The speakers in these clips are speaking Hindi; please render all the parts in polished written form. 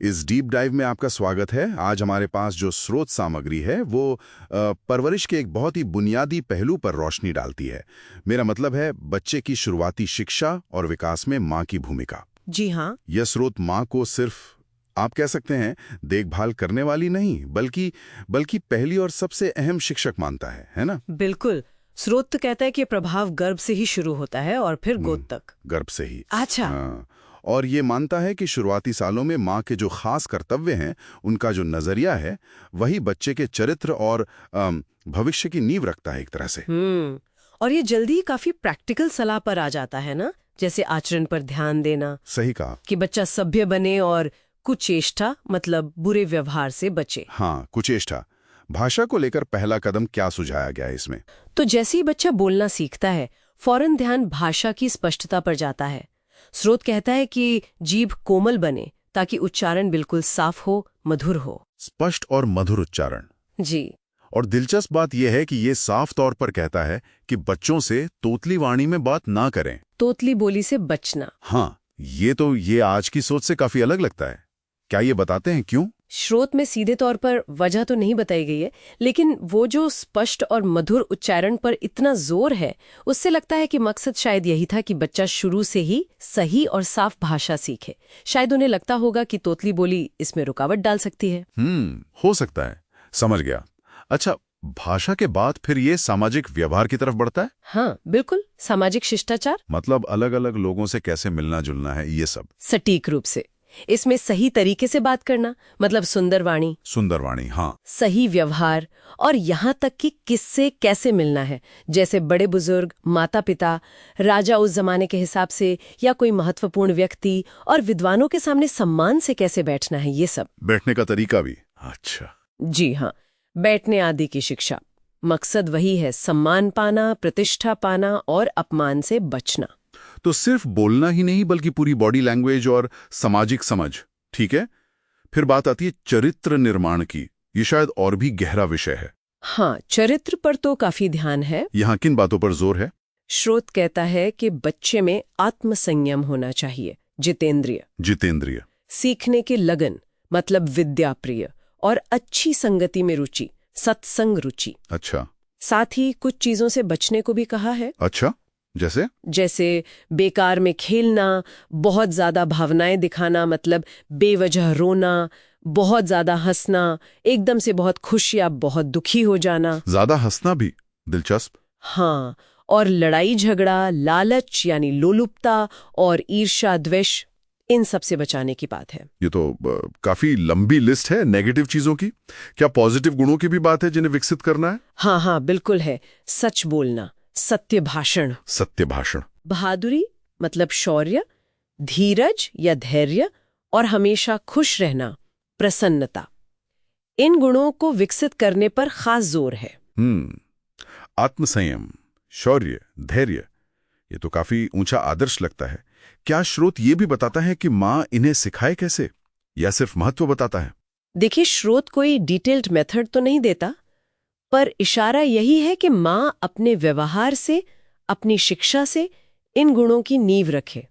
इस डीप डाइव में आपका स्वागत है। आज हमारे पास जो स्रोत सामग्री है वो परवरिश के एक बहुत ही बुनियादी पहलू पर रोशनी डालती है। मेरा मतलब है बच्चे की शुरुआती शिक्षा और विकास में माँ की भूमिका। जी हाँ। यह स्रोत माँ को सिर्फ आप कह सकते हैं देखभाल करने वाली नहीं बल्कि पहली और सबसे अहम शिक्षक मानता है ना? बिल्कुल। स्रोत तो कहता है कि प्रभाव गर्भ से ही शुरू होता है और फिर गोद तक। गर्भ से ही। अच्छा। हाँ। और ये मानता है कि शुरुआती सालों में माँ के जो खास कर्तव्य हैं, उनका जो नजरिया है, वही बच्चे के चरित्र और भविष्य की नींव रखता है एक तरह से। और ये जल्दी ही काफी प्रैक्टिकल सलाह पर आ जाता है ना, जैसे आचरण पर ध्यान देना। सही कहा। कि बच्चा सभ्य बने और कुचेष्टा मतलब बुरे व्यवहार से बचे। हाँ, कुचेष्टा। भाषा को लेकर पहला कदम क्या सुझाया गया है इसमें? तो जैसे ही बच्चा बोलना सीखता है, फौरन ध्यान भाषा की स्पष्टता पर जाता है। स्रोत कहता है कि जीभ कोमल बने ताकि उच्चारण बिल्कुल साफ हो, मधुर हो। स्पष्ट और मधुर उच्चारण। जी। और दिलचस्प बात यह है कि ये साफ तौर पर कहता है कि बच्चों से तोतली वाणी में बात ना करें। तोतली बोली से बचना। हाँ, ये आज की सोच से काफी अलग लगता है। क्या ये बताते हैं क्यों? स्रोत में सीधे तौर पर वजह तो नहीं बताई गई है, लेकिन वो जो स्पष्ट और मधुर उच्चारण पर इतना जोर है, उससे लगता है कि मकसद शायद यही था कि बच्चा शुरू से ही सही और साफ भाषा सीखे। शायद उन्हें लगता होगा कि तोतली बोली इसमें रुकावट डाल सकती है। हो सकता है। समझ गया। अच्छा, भाषा के बाद फिर ये सामाजिक व्यवहार की तरफ बढ़ता है? हाँ बिल्कुल, सामाजिक शिष्टाचार। मतलब अलग अलग लोगों से कैसे मिलना जुलना है, ये सब। सटीक रूप से। इसमें सही तरीके से बात करना, मतलब सुंदर वाणी, हाँ। सही व्यवहार, और यहाँ तक कि किससे कैसे मिलना है, जैसे बड़े बुजुर्ग, माता पिता, राजा उस जमाने के हिसाब से, या कोई महत्वपूर्ण व्यक्ति, और विद्वानों के सामने सम्मान से कैसे बैठना है, ये सब। बैठने का तरीका भी। अच्छा। जी हाँ, बैठने आदि की शिक्षा। मकसद वही है, सम्मान पाना, प्रतिष्ठा पाना और अपमान से बचना। तो सिर्फ बोलना ही नहीं बल्कि पूरी बॉडी लैंग्वेज और सामाजिक समझ। ठीक है। फिर बात आती है चरित्र निर्माण की। ये शायद और भी गहरा विषय है। हाँ, चरित्र पर तो काफी ध्यान है। यहाँ किन बातों पर जोर है? स्रोत कहता है कि बच्चे में आत्मसंयम होना चाहिए, जितेंद्रिय, सीखने की लगन मतलब विद्या प्रिय, और अच्छी संगति में रुचि, सत्संग रुचि। अच्छा। साथ ही कुछ चीजों से बचने को भी कहा है। अच्छा, जैसे बेकार में खेलना, बहुत ज्यादा भावनाएं दिखाना मतलब बेवजह रोना, बहुत ज्यादा हंसना, एकदम से बहुत खुश या बहुत दुखी हो जाना। ज्यादा हंसना भी दिलचस्प। हाँ, और लड़ाई झगड़ा, लालच यानी लोलुपता और ईर्ष्या द्वेष, इन सब से बचाने की बात है। ये तो काफी लंबी लिस्ट है नेगेटिव चीजों की। क्या पॉजिटिव गुणों की भी बात है जिन्हें विकसित करना है? हाँ बिल्कुल है। सच बोलना, सत्य भाषण, बहादुरी मतलब शौर्य, धीरज या धैर्य, और हमेशा खुश रहना, प्रसन्नता। इन गुणों को विकसित करने पर खास जोर है। आत्मसंयम, शौर्य, धैर्य, ये तो काफी ऊंचा आदर्श लगता है। क्या स्रोत ये भी बताता है कि माँ इन्हें सिखाए कैसे, या सिर्फ महत्व बताता है? देखिए, स्रोत कोई डिटेल्ड मेथड तो नहीं देता, पर इशारा यही है कि माँ अपने व्यवहार से, अपनी शिक्षा से इन गुणों की नींव रखे।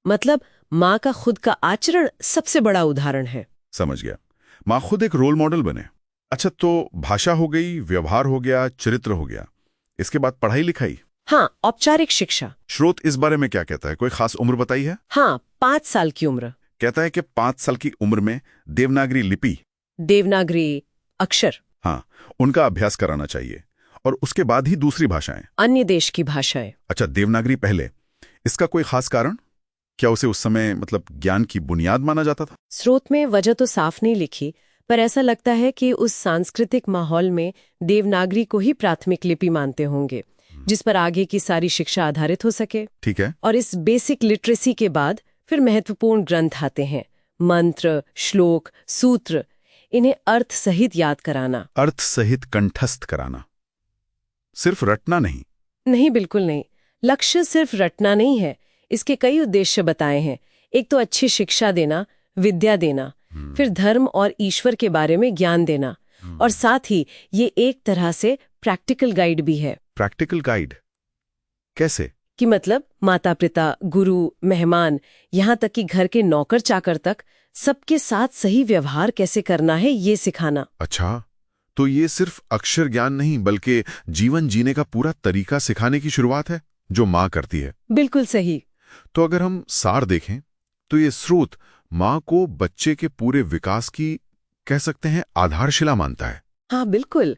मतलब माँ का खुद का आचरण सबसे बड़ा उदाहरण है। समझ गया। माँ खुद एक रोल मॉडल बने। अच्छा, तो भाषा हो गई, व्यवहार हो गया, चरित्र हो गया, इसके बाद पढ़ाई लिखाई। हाँ, औपचारिक शिक्षा। स्रोत इस बारे में क्या कहता है? कोई खास उम्र बताई है? हाँ, 5 साल की उम्र। कहता है कि 5 साल की उम्र में देवनागरी लिपि, देवनागरी अक्षर, हाँ, उनका अभ्यास कराना चाहिए, और उसके बाद ही दूसरी भाषाएं, अन्य देश की भाषाएं। अच्छा, देवनागरी पहले। इसका कोई खास कारण? क्या उसे उस समय मतलब ज्ञान की बुनियाद माना जाता था? स्रोत में वजह तो साफ नहीं लिखी, पर ऐसा लगता है कि उस सांस्कृतिक माहौल में देवनागरी को ही प्राथमिक लिपि मानते होंगे, जिस पर आगे की सारी शिक्षा आधारित हो सके। ठीक है। और इस बेसिक लिटरेसी के बाद फिर महत्वपूर्ण ग्रंथ आते हैं, मंत्र, श्लोक, सूत्र। इन्हें अर्थ सहित याद कराना, अर्थ सहित कंठस्थ कराना, सिर्फ रटना नहीं। नहीं, बिल्कुल नहीं। लक्ष्य सिर्फ रटना नहीं है, इसके कई उद्देश्य बताए हैं। एक तो अच्छी शिक्षा देना, विद्या देना, फिर धर्म और ईश्वर के बारे में ज्ञान देना, और साथ ही ये एक तरह से प्रैक्टिकल गाइड भी है। प्रैक्टिकल गाइड कैसे? कि मतलब माता पिता, गुरु, मेहमान, यहाँ तक कि घर के नौकर चाकर तक सबके साथ सही व्यवहार कैसे करना है ये सिखाना। अच्छा, तो ये सिर्फ अक्षर ज्ञान नहीं बल्कि जीवन जीने का पूरा तरीका सिखाने की शुरुआत है जो माँ करती है। बिल्कुल सही। तो अगर हम सार देखें तो ये स्रोत माँ को बच्चे के पूरे विकास की, कह सकते हैं, आधारशिला मानता है। हाँ बिल्कुल।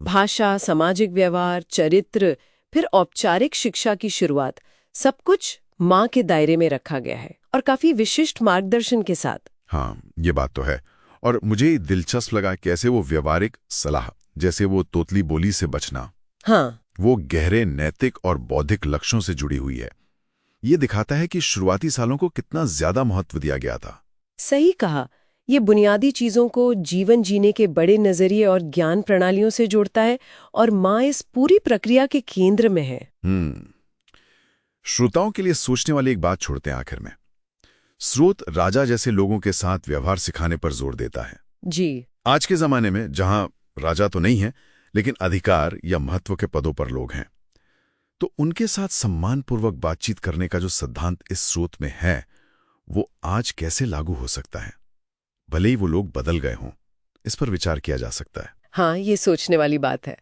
भाषा, सामाजिक व्यवहार, चरित्र, फिर औपचारिक शिक्षा की शुरुआत, सब कुछ माँ के दायरे में रखा गया है और काफी विशिष्ट मार्गदर्शन के साथ। हाँ, ये बात तो है। और मुझे दिलचस्प लगा कैसे वो व्यवहारिक सलाह, जैसे वो तोतली बोली से बचना, हाँ, वो गहरे नैतिक और बौद्धिक लक्ष्यों से जुड़ी हुई है। ये दिखाता है कि शुरुआती सालों को कितना ज्यादा महत्व दिया गया था। सही कहा। ये बुनियादी चीजों को जीवन जीने के बड़े नजरिए और ज्ञान प्रणालियों से जोड़ता है और माँ इस पूरी प्रक्रिया के केंद्र में है। श्रोताओं के लिए सोचने वाली एक बात छोड़ते हैं आखिर में। स्रोत राजा जैसे लोगों के साथ व्यवहार सिखाने पर जोर देता है। जी। आज के जमाने में जहां राजा तो नहीं है लेकिन अधिकार या महत्व के पदों पर लोग हैं, तो उनके साथ सम्मानपूर्वक बातचीत करने का जो सिद्धांत इस स्रोत में है, वो आज कैसे लागू हो सकता है? भले ही वो लोग बदल गए हों, इस पर विचार किया जा सकता है। हाँ, ये सोचने वाली बात है।